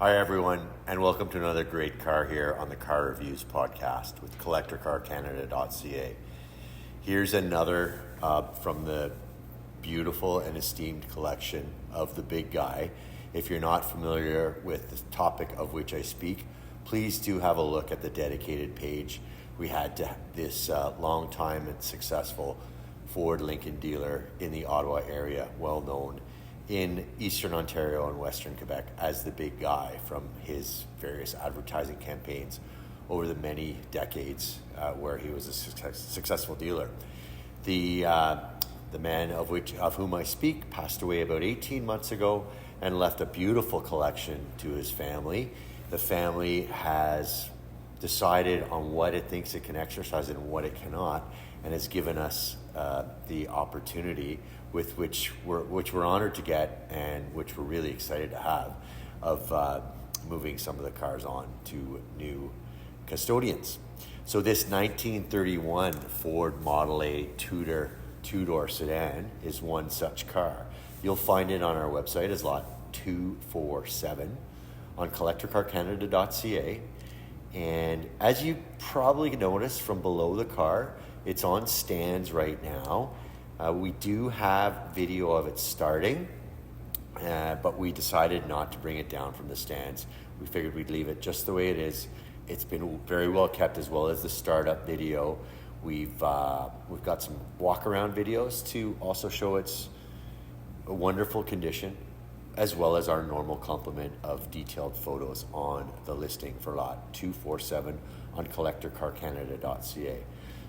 Hi everyone, and welcome to another great car here on the Car Reviews podcast with CollectorCarCanada.CA. Here's another from the beautiful and esteemed collection of the big guy. If you're not familiar with the topic of which I speak, please do have a look at the dedicated page. We had this long time and successful Ford Lincoln dealer in the Ottawa area, well known in Eastern Ontario and Western Quebec as the big guy from his various advertising campaigns over the many decades where he was a successful dealer. The man of whom I speak passed away about 18 months ago and left a beautiful collection to his family. The family has decided on what it thinks it can exercise and what it cannot, and has given us the opportunity with which we're honored to get and which we're really excited to have of moving some of the cars on to new custodians. So this 1931 Ford Model A Tudor two-door sedan is one such car. You'll find it on our website as lot 247 on CollectorCarCanada.CA. And as you probably noticed from below the car, it's on stands right now. We do have video of it starting, but we decided not to bring it down from the stands. We figured we'd leave it just the way it is. It's been very well kept, as well as the startup video. We've got some walk around videos to also show its wonderful condition, as well as our normal complement of detailed photos on the listing for lot 247 on CollectorCarCanada.CA.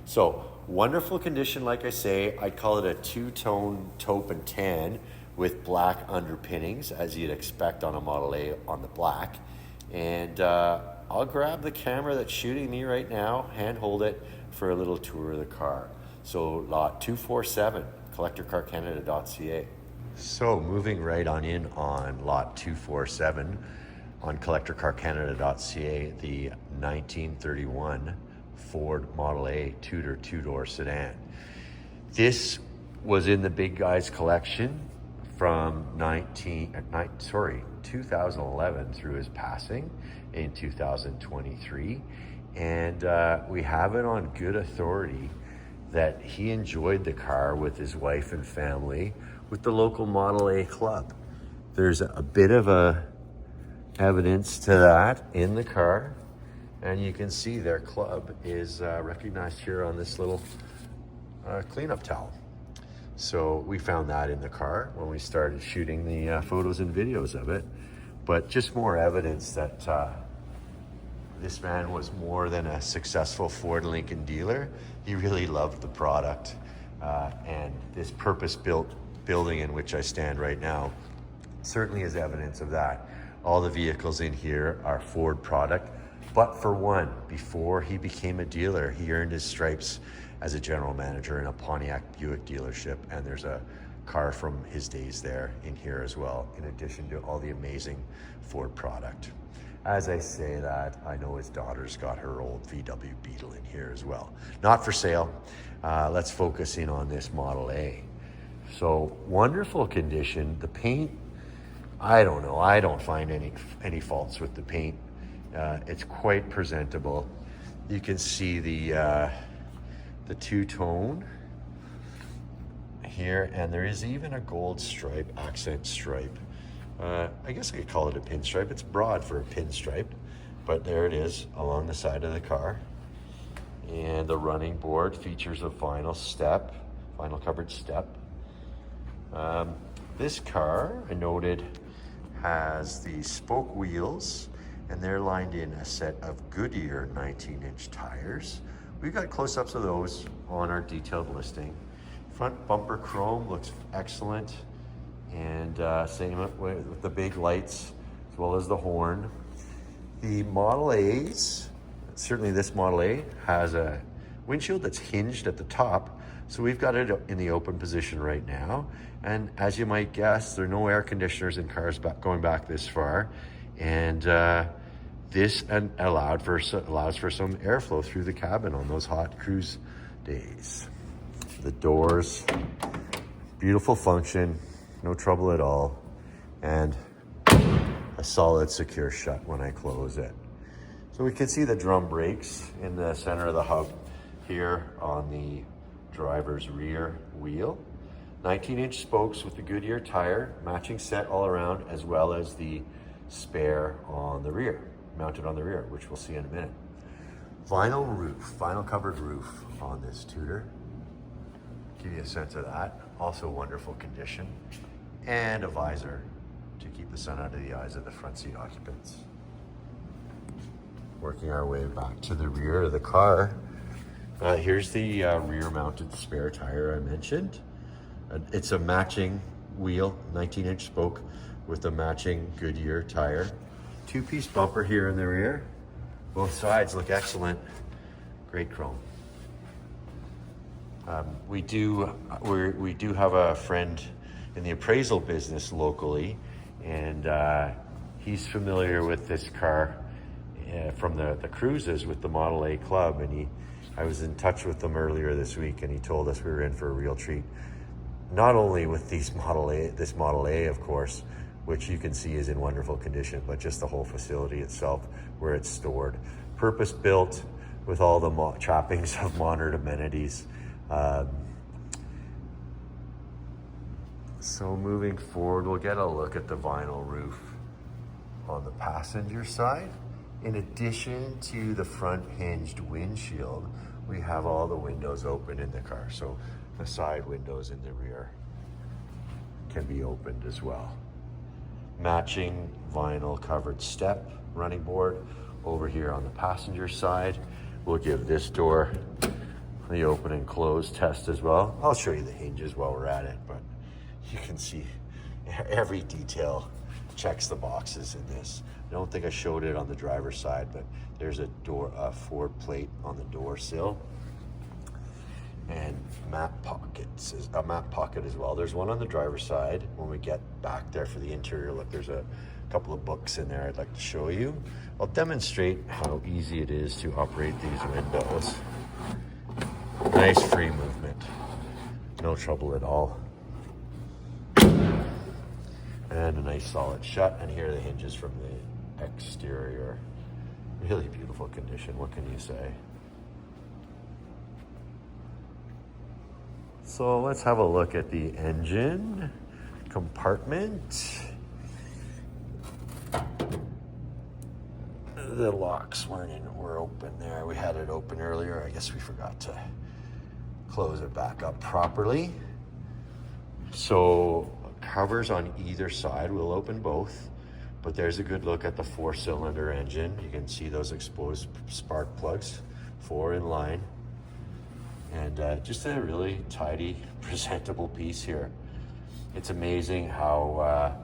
So wonderful condition, like I say. I'd call it a two-tone taupe and tan with black underpinnings, as you'd expect on a Model A on the black. And I'll grab the camera that's shooting me right now, hand hold it for a little tour of the car. So lot 247, CollectorCarCanada.CA. So moving right on in on lot 247 on CollectorCarCanada.CA, the 1931 Ford Model A Tudor two-door sedan. This was in the big guy's collection from 2011 through his passing in 2023. And we have it on good authority that he enjoyed the car with his wife and family with the local Model A club. There's a bit of evidence to that in the car. And you can see their club is recognized here on this little cleanup towel. So we found that in the car when we started shooting the photos and videos of it. But just more evidence that this man was more than a successful Ford Lincoln dealer. He really loved the product. And this purpose-built building in which I stand right now certainly is evidence of that. All the vehicles in here are Ford product. But for one, before he became a dealer, he earned his stripes as a general manager in a Pontiac Buick dealership. And there's a car from his days there in here as well, in addition to all the amazing Ford product. As I say that, I know his daughter's got her old VW Beetle in here as well. Not for sale. Let's focus in on this Model A. So wonderful condition. The paint, I don't know. I don't find any faults with the paint. It's quite presentable. You can see the two-tone here, and there is even a gold stripe, accent stripe. I guess I could call it a pinstripe. It's broad for a pinstripe, but there it is along the side of the car. And the running board features a vinyl covered step. This car, I noted, has the spoke wheels, and they're lined in a set of Goodyear 19-inch tires. We've got close-ups of those on our detailed listing. Front bumper chrome looks excellent, and same with the big lights as well as the horn. The Model A's, certainly this Model A, has a windshield that's hinged at the top, so we've got it in the open position right now. And as you might guess, there are no air conditioners in cars going back this far, and this allows for some airflow through the cabin on those hot cruise days. The doors, beautiful function, no trouble at all. And a solid secure shut when I close it. So we can see the drum brakes in the center of the hub here on the driver's rear wheel. 19-inch spokes with the Goodyear tire, matching set all around, as well as the spare on the rear, mounted on the rear, which we'll see in a minute. Vinyl roof, vinyl covered roof on this Tudor. Give you a sense of that. Also wonderful condition. And a visor to keep the sun out of the eyes of the front seat occupants. Working our way back to the rear of the car. Here's the rear mounted spare tire I mentioned. It's a matching wheel, 19-inch spoke with a matching Goodyear tire. Two-piece bumper here in the rear. Both sides look excellent. Great chrome. We do have a friend in the appraisal business locally, and he's familiar with this car from the cruises with the Model A Club, and I was in touch with them earlier this week, and he told us we were in for a real treat. Not only with this Model A, of course, which you can see is in wonderful condition, but just the whole facility itself, where it's stored. Purpose built with all the trappings of modern amenities. So moving forward, we'll get a look at the vinyl roof on the passenger side. In addition to the front hinged windshield, we have all the windows open in the car. So the side windows in the rear can be opened as well. Matching vinyl covered step running board over here on the passenger side. We'll give this door the open and close test as well. I'll show you the hinges while we're at it, but you can see every detail checks the boxes in this. I don't think I showed it on the driver's side, but there's a Ford plate on the door sill. And map pockets, a map pocket as well. There's one on the driver's side. When we get back there for the interior look, there's a couple of books in there I'd like to show you. I'll demonstrate how easy it is to operate these windows. Nice free movement, no trouble at all. And a nice solid shut. And here are the hinges from the exterior. Really beautiful condition, what can you say? So let's have a look at the engine compartment. The locks were open there. We had it open earlier. I guess we forgot to close it back up properly. So covers on either side, we'll open both, but there's a good look at the 4-cylinder engine. You can see those exposed spark plugs, 4 in line. And just a really tidy, presentable piece here. It's amazing how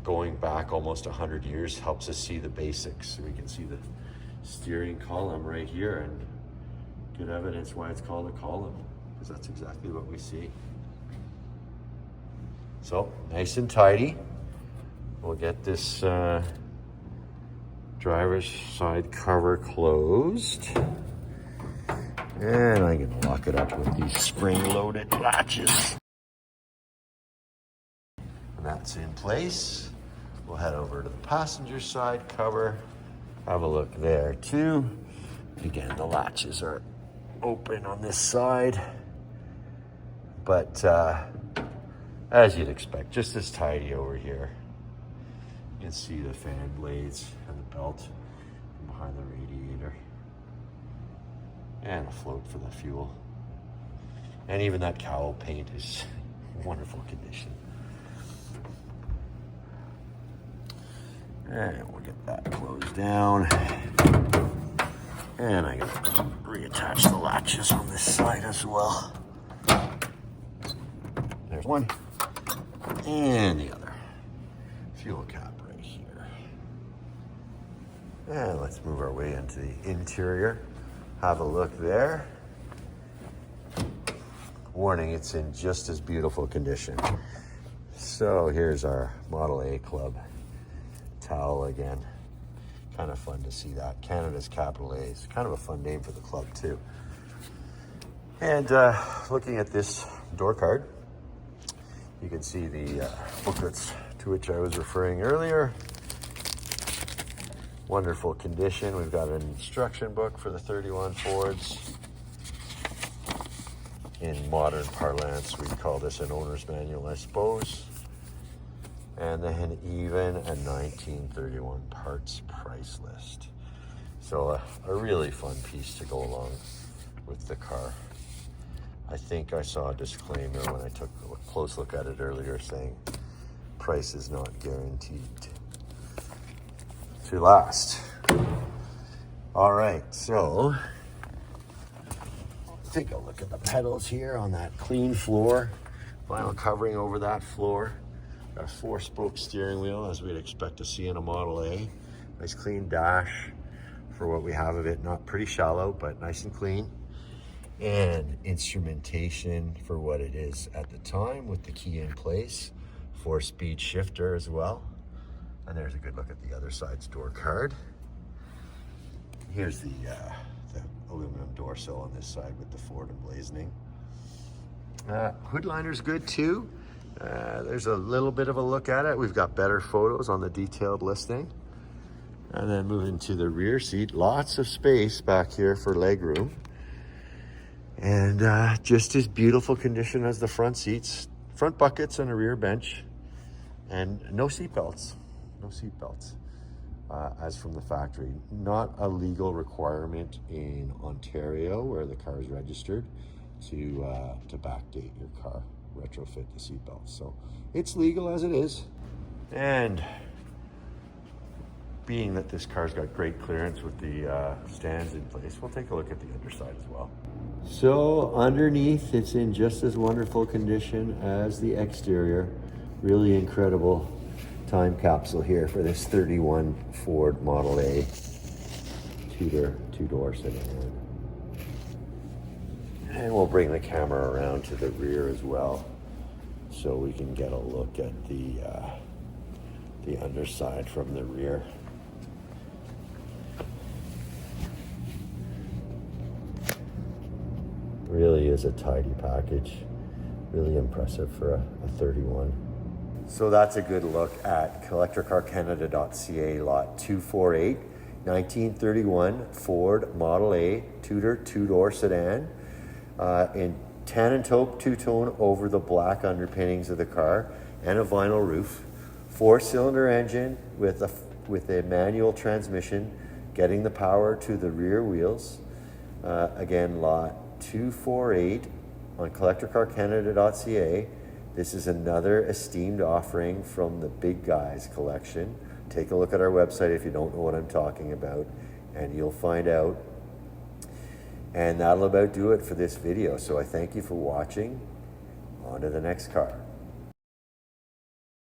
going back almost 100 years helps us see the basics. So we can see the steering column right here, and good evidence why it's called a column, because that's exactly what we see. So nice and tidy. We'll get this driver's side cover closed. And I'm gonna lock it up with these spring-loaded latches. And that's in place. We'll head over to the passenger side cover. Have a look there too. Again, the latches are open on this side. But as you'd expect, just as tidy over here. You can see the fan blades and the belt behind the radiator. And a float for the fuel. And even that cowl paint is in wonderful condition. And we'll get that closed down. And I'm going to reattach the latches on this side as well. There's one. And the other. Fuel cap right here. And let's move our way into the interior. Have a look there. Warning, it's in just as beautiful condition. So here's our Model A Club towel again. Kind of fun to see that. Canada's capital A. It's kind of a fun name for the club too. And looking at this door card, you can see the booklets to which I was referring earlier. Wonderful condition. We've got an instruction book for the 31 Fords. In modern parlance, we'd call this an owner's manual, I suppose. And then even a 1931 parts price list. So a really fun piece to go along with the car. I think I saw a disclaimer when I took a close look at it earlier saying price is not guaranteed to last. All right, so take a look at the pedals here on that clean floor. Vinyl covering over that floor. Got a 4-spoke steering wheel as we'd expect to see in a Model A. Nice clean dash for what we have of it. Not pretty shallow, but nice and clean. And instrumentation for what it is at the time with the key in place. 4-speed shifter as well. And there's a good look at the other side's door card. Here's the aluminum door sill on this side with the Ford emblazoning. Hood liner's good too. There's a little bit of a look at it. We've got better photos on the detailed listing. And then moving to the rear seat, lots of space back here for leg room. And just as beautiful condition as the front seats. Front buckets and a rear bench. And no seat belts. No seat belts. As from the factory. Not a legal requirement in Ontario where the car is registered to backdate your car, retrofit the seat belts. So it's legal as it is. And being that this car's got great clearance with the stands in place, we'll take a look at the underside as well. So underneath, it's in just as wonderful condition as the exterior. Really incredible time capsule here for this 31 Ford Model A Tudor two-door sedan. And we'll bring the camera around to the rear as well so we can get a look at the underside from the rear. Really is a tidy package. Really impressive for a 31. So that's a good look at CollectorCarCanada.CA lot 248, 1931 Ford Model A Tudor two-door sedan in tan and taupe two-tone over the black underpinnings of the car and a vinyl roof. 4-cylinder engine with a manual transmission, getting the power to the rear wheels. Again, lot 248 on CollectorCarCanada.CA. This is another esteemed offering from the Big Guys collection. Take a look at our website if you don't know what I'm talking about, and you'll find out. And that'll about do it for this video. So I thank you for watching. On to the next car.